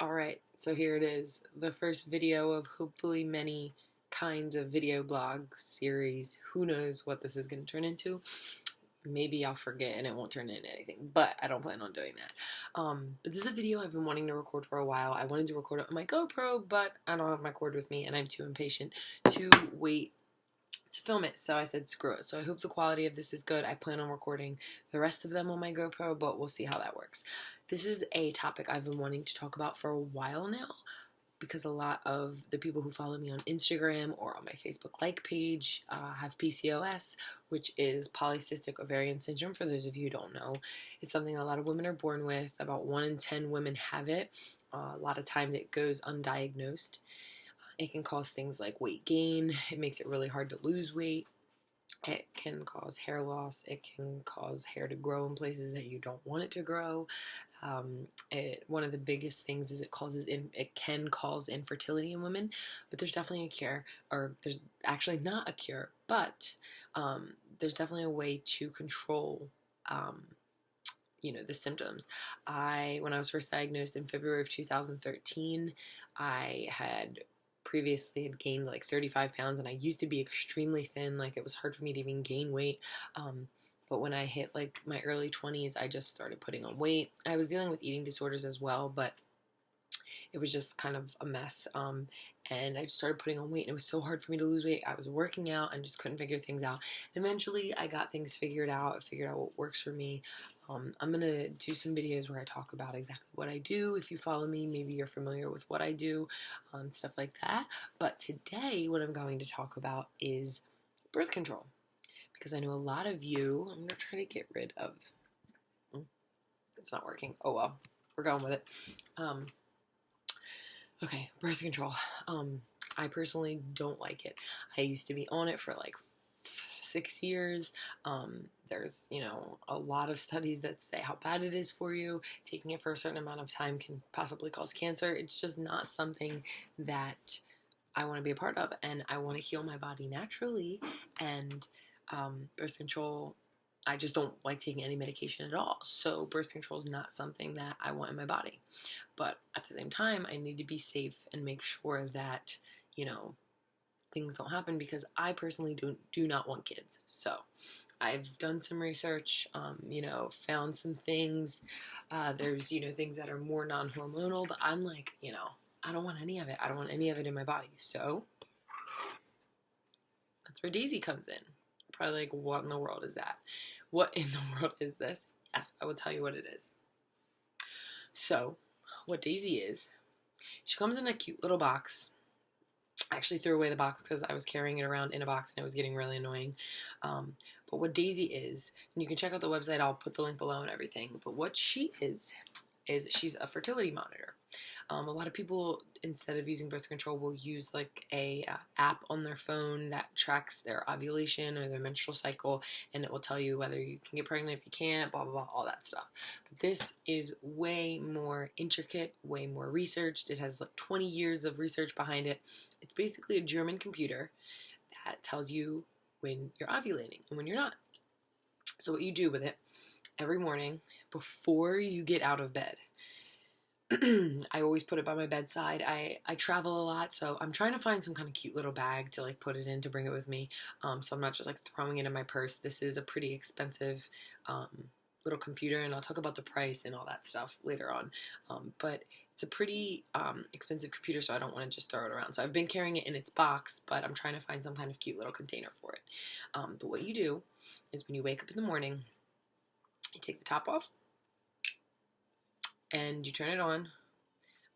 Alright, so here it is. The first video of hopefully many kinds of video blog series. Who knows what this is going to turn into? Maybe I'll forget and it won't turn into anything, but I don't plan on doing that. But this is a video I've been wanting to record for a while. I wanted to record it on my GoPro, but I don't have my cord with me and I'm too impatient to wait to film it, so I said screw it. So I hope the quality of this is good. I plan on recording the rest of them on my GoPro, but we'll see how that works. This is a topic I've been wanting to talk about for a while now because a lot of the people who follow me on Instagram or on my Facebook like page have PCOS, which is polycystic ovarian syndrome. For those of you who don't know, it's something a lot of women are born with. About 1 in 10 women have it. A lot of times it goes undiagnosed. It can cause things like weight gain. It makes it really hard to lose weight. It can cause hair loss. It can cause hair to grow in places that you don't want it to grow. One of the biggest things is it can cause infertility in women, but there's definitely a cure, or there's actually not a cure, but there's definitely a way to control the symptoms. When I was first diagnosed in February of 2013, I previously had gained like 35 pounds, and I used to be extremely thin. Like, it was hard for me to even gain weight. But when I hit like my early 20s, I just started putting on weight. I was dealing with eating disorders as well, but it was just kind of a mess. And I just started putting on weight, and it was so hard for me to lose weight. I was working out and just couldn't figure things out. Eventually, I got things figured out. I figured out what works for me. I'm going to do some videos where I talk about exactly what I do. If you follow me, maybe you're familiar with what I do, stuff like that. But today, what I'm going to talk about is birth control. Because I know a lot of you, I'm going to try to get rid of, it's not working. Oh well, we're going with it. Okay, birth control. I personally don't like it. I used to be on it for like 6 years. There's, a lot of studies that say how bad it is for you. Taking it for a certain amount of time can possibly cause cancer. It's just not something that I want to be a part of, and I want to heal my body naturally. And birth control, I just don't like taking any medication at all. So birth control is not something that I want in my body. But at the same time, I need to be safe and make sure that, things don't happen, because I personally do not want kids. So I've done some research, found some things. There's, things that are more non-hormonal, but I'm like, I don't want any of it. I don't want any of it in my body. So that's where Daisy comes in. Probably like, what in the world is that? What in the world is this? Yes, I will tell you what it is. So, what Daisy is, she comes in a cute little box. I actually threw away the box because I was carrying it around in a box and it was getting really annoying. But what Daisy is, and you can check out the website, I'll put the link below and everything, but what she is she's a fertility monitor. A lot of people, instead of using birth control, will use like a app on their phone that tracks their ovulation or their menstrual cycle, and it will tell you whether you can get pregnant, if you can't, blah, blah, blah, all that stuff. But this is way more intricate, way more researched. It has like 20 years of research behind it. It's basically a German computer that tells you when you're ovulating and when you're not. So what you do with it every morning before you get out of bed, I always put it by my bedside. I travel a lot, so I'm trying to find some kind of cute little bag to like put it in to bring it with me. So I'm not just like throwing it in my purse. This is a pretty expensive little computer, and I'll talk about the price and all that stuff later on. But it's a pretty expensive computer, so I don't want to just throw it around. So I've been carrying it in its box, but I'm trying to find some kind of cute little container for it. But what you do is when you wake up in the morning, you take the top off, and you turn it on. I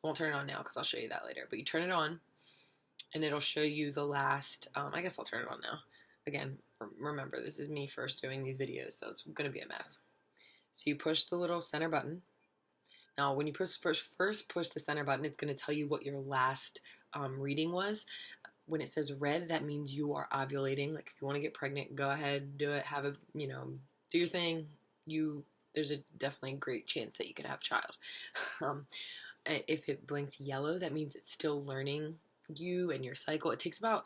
won't turn it on now because I'll show you that later. But you turn it on, and it'll show you the last... I guess I'll turn it on now. Again, remember, this is me first doing these videos, so it's going to be a mess. So you push the little center button. Now, when you first push the center button, it's going to tell you what your last reading was. When it says red, that means you are ovulating. Like, if you want to get pregnant, go ahead, do it, do your thing. There's a definitely great chance that you could have a child. If it blinks yellow, that means it's still learning you and your cycle. It takes about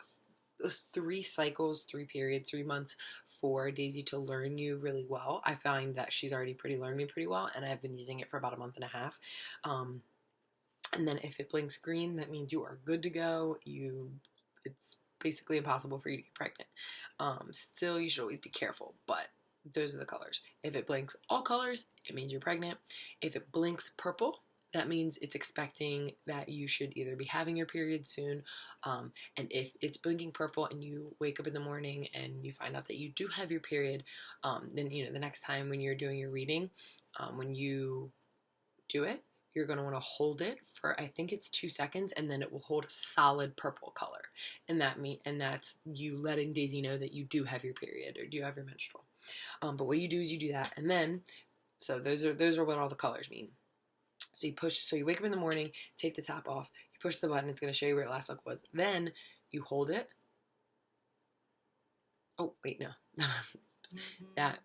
3 cycles, 3 periods, 3 months for Daisy to learn you really well. I find that she's already learned me pretty well, and I've been using it for about a month and a half. And then if it blinks green, that means you are good to go. It's basically impossible for you to get pregnant. Still, you should always be careful, but those are the colors. If it blinks all colors, it means you're pregnant. If it blinks purple, that means it's expecting that you should either be having your period soon. And if it's blinking purple and you wake up in the morning and you find out that you do have your period, then, the next time when you're doing your reading, when you do it, you're going to want to hold it for, I think it's 2 seconds, and then it will hold a solid purple color. And that's you letting Daisy know that you do have your period or do you have your menstrual. But what you do is you do that, and then, so those are what all the colors mean. So you wake up in the morning, take the top off, you push the button, it's going to show you where your last look was. Then you hold it. Oh, wait, no. That,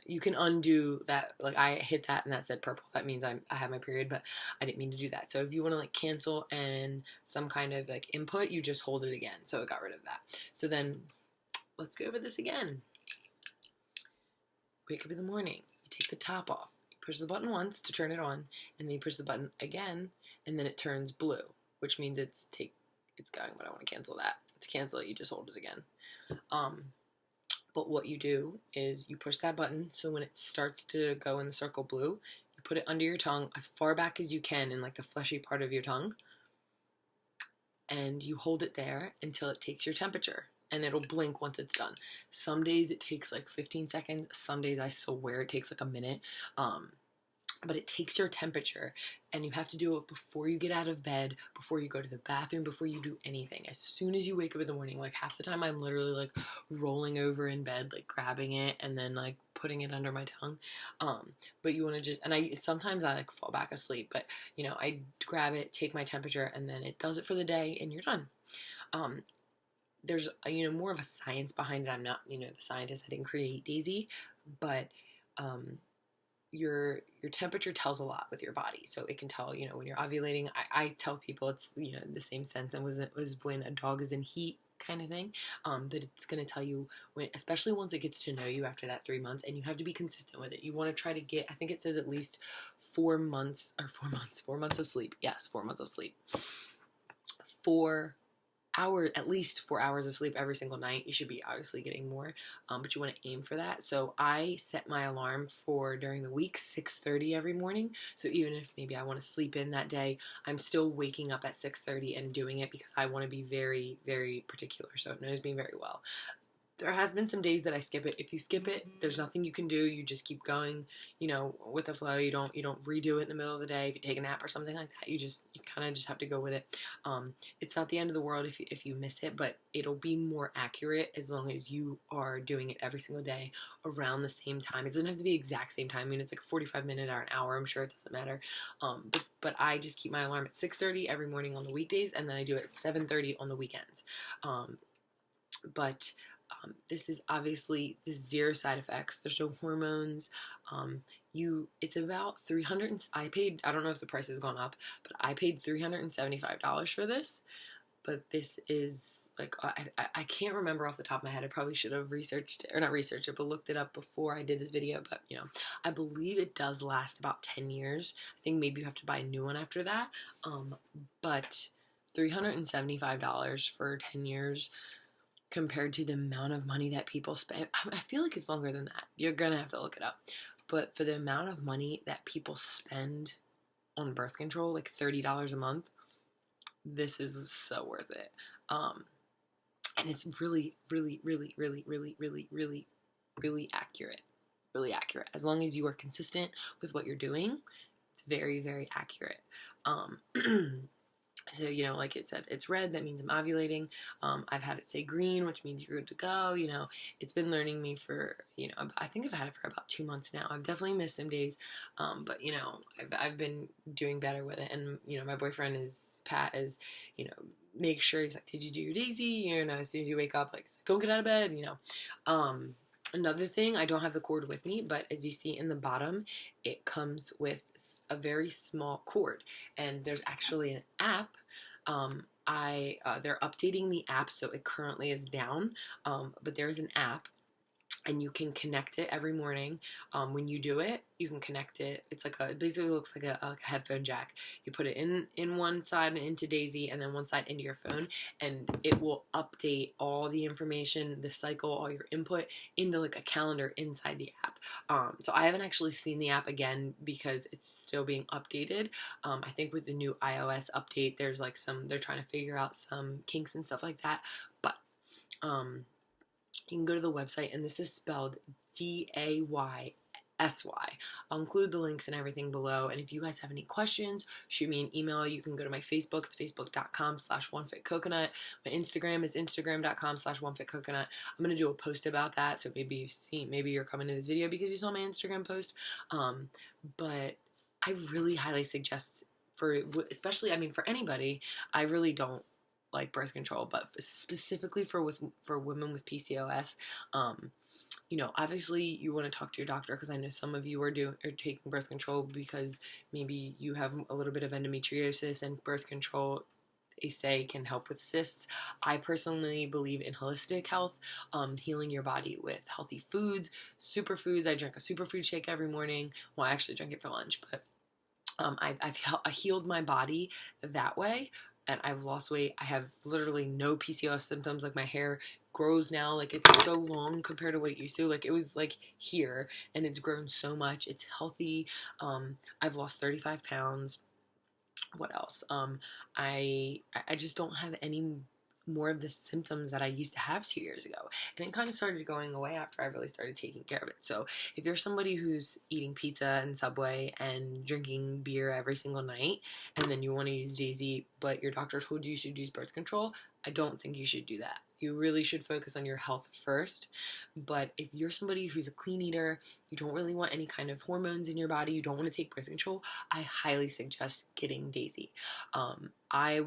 you can undo that. Like, I hit that and that said purple. That means I have my period, but I didn't mean to do that. So if you want to like cancel and some kind of like input, you just hold it again. So it got rid of that. So then let's go over this again. Wake up in the morning, you take the top off, you push the button once to turn it on, and then you push the button again, and then it turns blue, which means it's going, but I want to cancel that. To cancel it, you just hold it again. But what you do is you push that button, so when it starts to go in the circle blue, you put it under your tongue as far back as you can in like the fleshy part of your tongue, and you hold it there until it takes your temperature. And it'll blink once it's done. Some days it takes like 15 seconds. Some days I swear it takes like a minute. But it takes your temperature, and you have to do it before you get out of bed, before you go to the bathroom, before you do anything. As soon as you wake up in the morning, like half the time I'm literally like rolling over in bed, like grabbing it and then like putting it under my tongue. But you want to just, and sometimes I like fall back asleep, but I grab it, take my temperature, and then it does it for the day and you're done. There's more of a science behind it. I'm not the scientist. I didn't create Daisy, but your temperature tells a lot with your body. So it can tell when you're ovulating. I tell people it's the same sense and was when a dog is in heat kind of thing. But it's going to tell you when, especially once it gets to know you after that 3 months, and you have to be consistent with it. You want to try to get, I think it says at least 4 months of sleep. Yes, 4 months of sleep. 4 hours, at least 4 hours of sleep every single night. You should be obviously getting more, but you want to aim for that. So I set my alarm for during the week 6:30 every morning. So even if maybe I want to sleep in that day, I'm still waking up at 6:30 and doing it because I want to be very, very particular. So it knows me very well. There has been some days that I skip it. If you skip it, there's nothing you can do. You just keep going, with the flow. You don't redo it in the middle of the day. If you take a nap or something like that, you kind of just have to go with it. It's not the end of the world if you miss it, but it'll be more accurate as long as you are doing it every single day around the same time. It doesn't have to be exact same time. I mean, it's like a 45-minute or an hour. I'm sure it doesn't matter. But I just keep my alarm at 6:30 every morning on the weekdays, and then I do it at 7:30 on the weekends. This is obviously zero side effects. There's no hormones. It's about I don't know if the price has gone up, but I paid $375 for this. But this is like, I can't remember off the top of my head. I probably should have not researched it, but looked it up before I did this video. But, I believe it does last about 10 years. I think maybe you have to buy a new one after that. But $375 for 10 years, compared to the amount of money that people spend. I feel like it's longer than that. You're going to have to look it up. But for the amount of money that people spend on birth control, like $30 a month, this is so worth it. And it's really, really, really, really, really, really, really, really accurate. Really accurate. As long as you are consistent with what you're doing, it's very, very accurate. So, like it said, it's red. That means I'm ovulating. I've had it say green, which means you're good to go. It's been learning me for, I think I've had it for about 2 months now. I've definitely missed some days. But, I've been doing better with it. And, my boyfriend Pat is, make sure he's like, did you do your Daisy? As soon as you wake up, like, don't get out of bed, Another thing, I don't have the cord with me, but as you see in the bottom, it comes with a very small cord, and there's actually an app. They're updating the app, so it currently is down, but there's an app and you can connect it every morning. When you do it, you can connect it. It's like it basically looks like a headphone jack. You put it in one side into Daysy, and then one side into your phone, and it will update all the information, the cycle, all your input into like a calendar inside the app. So I haven't actually seen the app again because it's still being updated. I think with the new iOS update, there's like they're trying to figure out some kinks and stuff like that. But you can go to the website, and this is spelled Daysy. I'll include the links and everything below. And if you guys have any questions, shoot me an email. You can go to my Facebook. It's facebook.com/onefitcoconut. My Instagram is instagram.com/onefitcoconut. I'm going to do a post about that. So maybe you're coming to this video because you saw my Instagram post. But I really highly suggest especially, I mean, for anybody, I really don't like birth control, but specifically for women with PCOS, obviously you want to talk to your doctor, because I know some of you are taking birth control because maybe you have a little bit of endometriosis, and birth control, they say, can help with cysts. I personally believe in holistic health, healing your body with healthy foods, superfoods. I drink a superfood shake every morning. Well, I actually drink it for lunch, but I've healed my body that way. And I've lost weight. I have literally no PCOS symptoms. Like, my hair grows now. Like, it's so long compared to what it used to. Like, it was like here, and it's grown so much. It's healthy. I've lost 35 pounds. What else? I just don't have any more of the symptoms that I used to have 2 years ago. And it kind of started going away after I really started taking care of it. So if you're somebody who's eating pizza and Subway and drinking beer every single night, and then you want to use Daysy, but your doctor told you should use birth control, I don't think you should do that. You really should focus on your health first. But if you're somebody who's a clean eater, you don't really want any kind of hormones in your body, you don't want to take birth control, I highly suggest getting Daysy. I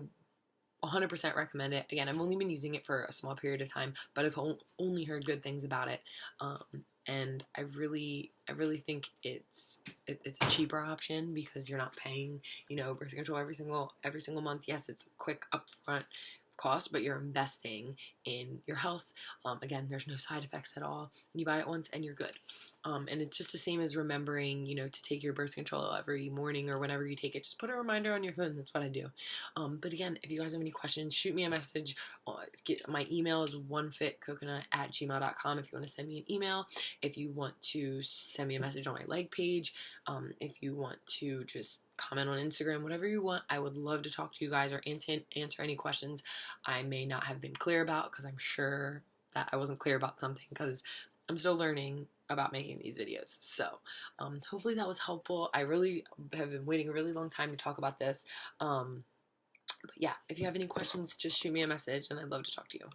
100% recommend it. Again, I've only been using it for a small period of time, but I've only heard good things about it. And I really think it's a cheaper option because you're not paying, birth control every single month. Yes, it's a quick upfront cost, but you're investing in your health. Again, there's no side effects at all. You buy it once and you're good. And it's just the same as remembering, to take your birth control every morning or whenever you take it. Just put a reminder on your phone. That's what I do. But again, if you guys have any questions, shoot me a message. My email is onefitcoconut@gmail.com if you want to send me an email. If you want to send me a message on my leg page, if you want to just comment on Instagram, whatever you want. I would love to talk to you guys or answer any questions I may not have been clear about, because I'm sure that I wasn't clear about something, because I'm still learning about making these videos. So hopefully that was helpful. I really have been waiting a really long time to talk about this. But yeah, if you have any questions, just shoot me a message, and I'd love to talk to you.